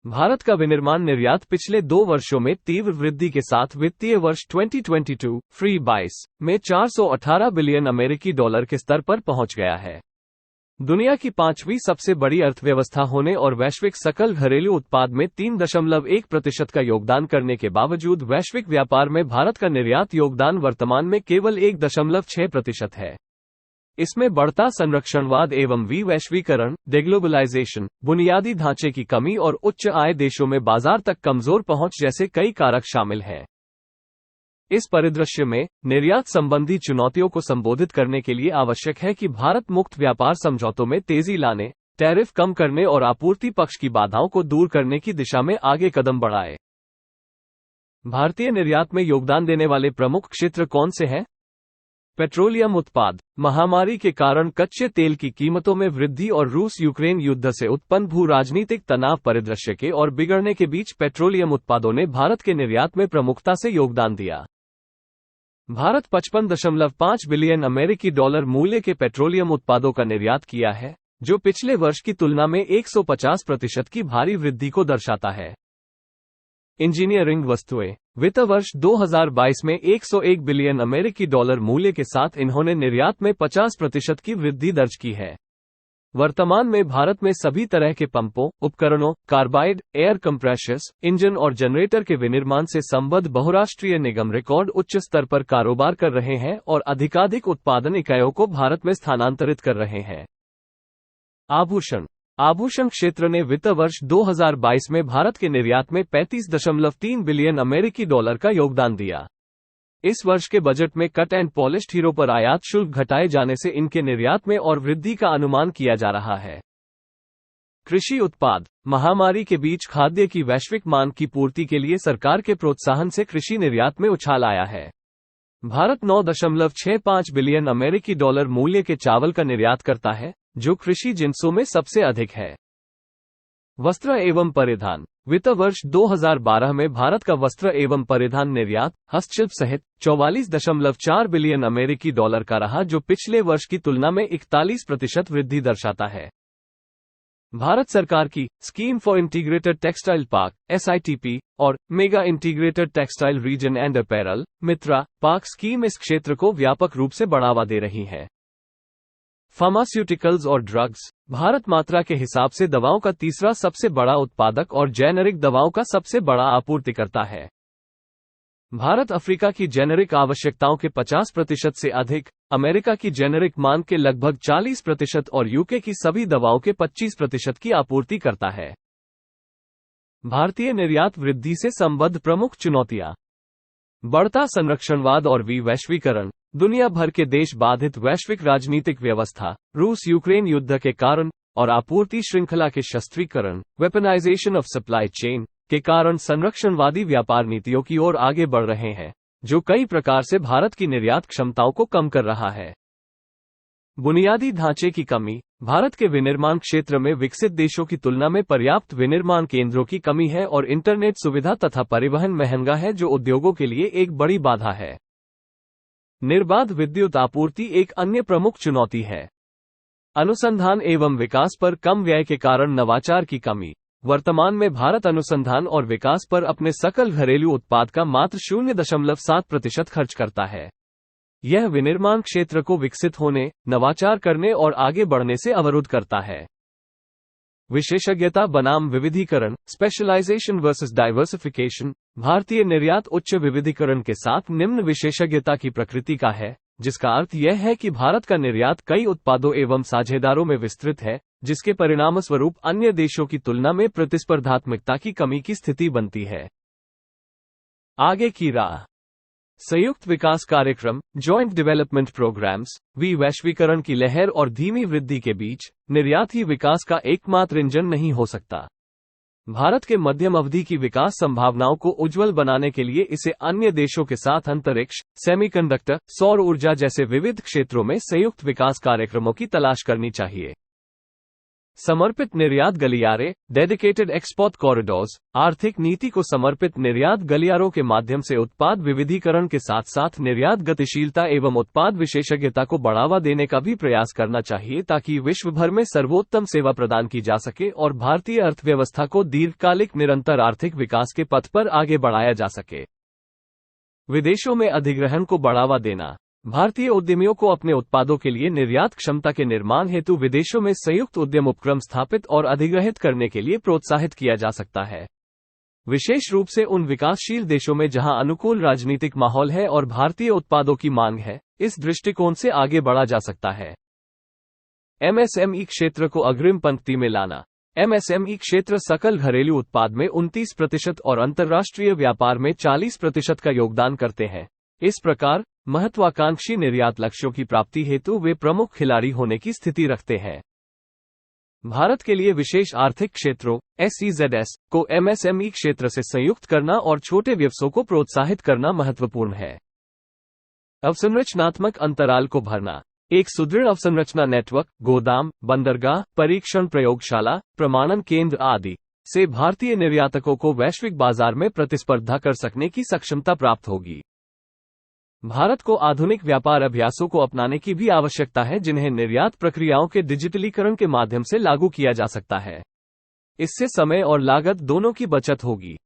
भारत का विनिर्माण निर्यात पिछले 2 वर्षों में तीव्र वृद्धि के साथ वित्तीय वर्ष 2022 में 418 बिलियन अमेरिकी डॉलर के स्तर पर पहुंच गया है। दुनिया की 5वीं सबसे बड़ी अर्थव्यवस्था होने और वैश्विक सकल घरेलू उत्पाद में 3.1% का योगदान करने के बावजूद वैश्विक व्यापार में भारत का निर्यात योगदान वर्तमान में केवल 1.6% है। इसमें बढ़ता संरक्षणवाद एवं वैश्वीकरण, डेग्लोबलाइजेशन, बुनियादी ढांचे की कमी और उच्च आय देशों में बाजार तक कमजोर पहुंच जैसे कई कारक शामिल हैं। इस परिदृश्य में निर्यात संबंधी चुनौतियों को संबोधित करने के लिए आवश्यक है कि भारत मुक्त व्यापार समझौतों में तेजी लाने, टैरिफ कम करने और आपूर्ति पक्ष की बाधाओं को दूर करने की दिशा में आगे कदम बढ़ाए। भारतीय निर्यात में योगदान देने वाले प्रमुख क्षेत्र कौन से हैं? पेट्रोलियम उत्पाद। महामारी के कारण कच्चे तेल की कीमतों में वृद्धि और रूस यूक्रेन युद्ध से उत्पन्न भू राजनीतिक तनाव परिदृश्य के और बिगड़ने के बीच पेट्रोलियम उत्पादों ने भारत के निर्यात में प्रमुखता से योगदान दिया। भारत 55.5 बिलियन अमेरिकी डॉलर मूल्य के पेट्रोलियम उत्पादों का निर्यात किया है, जो पिछले वर्ष की तुलना में 150% की भारी वृद्धि को दर्शाता है। इंजीनियरिंग वस्तुएं। वित्त वर्ष 2022 में 101 बिलियन अमेरिकी डॉलर मूल्य के साथ इन्होंने निर्यात में 50% की वृद्धि दर्ज की है। वर्तमान में भारत में सभी तरह के पंपों, उपकरणों, कार्बाइड, एयर कंप्रेशर्स, इंजन और जनरेटर के विनिर्माण से संबद्ध बहुराष्ट्रीय निगम रिकॉर्ड उच्च स्तर पर कारोबार कर रहे हैं और अधिकाधिक उत्पादन इकाइयों को भारत में स्थानांतरित कर रहे हैं। आभूषण क्षेत्र ने वित्त वर्ष 2022 में भारत के निर्यात में 35.3 बिलियन अमेरिकी डॉलर का योगदान दिया। इस वर्ष के बजट में कट एंड पॉलिश्ड हीरो पर आयात शुल्क घटाए जाने से इनके निर्यात में और वृद्धि का अनुमान किया जा रहा है। कृषि उत्पाद। महामारी के बीच खाद्य की वैश्विक मांग की पूर्ति के लिए सरकार के प्रोत्साहन से कृषि निर्यात में उछाल आया है। भारत 9.65 बिलियन अमेरिकी डॉलर मूल्य के चावल का निर्यात करता है, जो कृषि जिन्सों में सबसे अधिक है। वस्त्र एवं परिधान। वित्त वर्ष 2012 में भारत का वस्त्र एवं परिधान निर्यात, हस्तशिल्प सहित 44.4 बिलियन अमेरिकी डॉलर का रहा, जो पिछले वर्ष की तुलना में 41% वृद्धि दर्शाता है। भारत सरकार की scheme for integrated textile park (SITP) और mega integrated textile reason and apparel (Mitra) park scheme इस क्षेत्र को व्यापक रूप से बढ़ावा दे रही है। फार्मास्यूटिकल्स और ड्रग्स। भारत मात्रा के हिसाब से दवाओं का तीसरा सबसे बड़ा उत्पादक और जेनेरिक दवाओं का सबसे बड़ा आपूर्तिकर्ता है। भारत अफ्रीका की जेनेरिक आवश्यकताओं के 50% से अधिक, अमेरिका की जेनेरिक मांग के लगभग 40% और यूके की सभी दवाओं के 25% की आपूर्ति करता है। भारतीय निर्यात वृद्धि से संबद्ध प्रमुख चुनौतियां। बढ़ता संरक्षणवाद और वैश्वीकरण। दुनिया भर के देश बाधित वैश्विक राजनीतिक व्यवस्था, रूस यूक्रेन युद्ध के कारण और आपूर्ति श्रृंखला के शस्त्रीकरण, वेपनाइजेशन ऑफ सप्लाई चेन के कारण संरक्षणवादी व्यापार नीतियों की ओर आगे बढ़ रहे हैं, जो कई प्रकार से भारत की निर्यात क्षमताओं को कम कर रहा है। बुनियादी ढांचे की कमी। भारत के विनिर्माण क्षेत्र में विकसित देशों की तुलना में पर्याप्त विनिर्माण केंद्रों की कमी है और इंटरनेट सुविधा तथा परिवहन महंगा है, जो उद्योगों के लिए एक बड़ी बाधा है। निर्बाध विद्युत आपूर्ति एक अन्य प्रमुख चुनौती है। अनुसंधान एवं विकास पर कम व्यय के कारण नवाचार की कमी। वर्तमान में भारत अनुसंधान और विकास पर अपने सकल घरेलू उत्पाद का मात्र 0.7% खर्च करता है। यह विनिर्माण क्षेत्र को विकसित होने, नवाचार करने और आगे बढ़ने से अवरुद्ध करता है। विशेषज्ञता बनाम विविधीकरण, स्पेशलाइजेशन वर्सेस डाइवर्सिफिकेशन। भारतीय निर्यात उच्च विविधीकरण के साथ निम्न विशेषज्ञता की प्रकृति का है, जिसका अर्थ यह है कि भारत का निर्यात कई उत्पादों एवं साझेदारों में विस्तृत है, जिसके परिणामस्वरूप अन्य देशों की तुलना में प्रतिस्पर्धात्मकता की कमी की स्थिति बनती है। आगे की राह। संयुक्त विकास कार्यक्रम, जॉइंट डेवलपमेंट प्रोग्राम्स, वैश्वीकरण की लहर और धीमी वृद्धि के बीच निर्यात ही विकास का एकमात्र इंजन नहीं हो सकता। भारत के मध्यम अवधि की विकास संभावनाओं को उज्जवल बनाने के लिए इसे अन्य देशों के साथ अंतरिक्ष, सेमीकंडक्टर, सौर ऊर्जा जैसे विविध क्षेत्रों में संयुक्त विकास कार्यक्रमों की तलाश करनी चाहिए। समर्पित निर्यात गलियारे, डेडिकेटेड एक्सपोर्ट कॉरिडोर्स, आर्थिक नीति को समर्पित निर्यात गलियारों के माध्यम से उत्पाद विविधीकरण के साथ साथ निर्यात गतिशीलता एवं उत्पाद विशेषज्ञता को बढ़ावा देने का भी प्रयास करना चाहिए ताकि विश्व भर में सर्वोत्तम सेवा प्रदान की जा सके और भारतीय अर्थव्यवस्था को दीर्घकालिक निरंतर आर्थिक विकास के पथ पर आगे बढ़ाया जा सके। विदेशों में अधिग्रहण को बढ़ावा देना। भारतीय उद्यमियों को अपने उत्पादों के लिए निर्यात क्षमता के निर्माण हेतु विदेशों में संयुक्त उद्यम उपक्रम स्थापित और अधिग्रहित करने के लिए प्रोत्साहित किया जा सकता है, विशेष रूप से उन विकासशील देशों में जहां अनुकूल राजनीतिक माहौल है और भारतीय उत्पादों की मांग है। इस दृष्टिकोण से आगे बढ़ा जा सकता है। एमएसएमई क्षेत्र को अग्रिम पंक्ति में लाना। एमएसएमई क्षेत्र सकल घरेलू उत्पाद में 29% और अंतर्राष्ट्रीय व्यापार में 40% का योगदान करते हैं। इस प्रकार महत्वाकांक्षी निर्यात लक्ष्यों की प्राप्ति हेतु वे प्रमुख खिलाड़ी होने की स्थिति रखते हैं। भारत के लिए विशेष आर्थिक क्षेत्रों (SEZs) को एमएसएमई क्षेत्र से संयुक्त करना और छोटे व्यवसायों को प्रोत्साहित करना महत्वपूर्ण है। अवसंरचनात्मक अंतराल को भरना। एक सुदृढ़ अवसंरचना नेटवर्क, गोदाम, बंदरगाह, परीक्षण प्रयोगशाला, प्रमाणन केंद्र आदि से भारतीय निर्यातकों को वैश्विक बाजार में प्रतिस्पर्धा कर सकने की सक्षमता प्राप्त होगी। भारत को आधुनिक व्यापार अभ्यासों को अपनाने की भी आवश्यकता है जिन्हें निर्यात प्रक्रियाओं के डिजिटलीकरण के माध्यम से लागू किया जा सकता है। इससे समय और लागत दोनों की बचत होगी।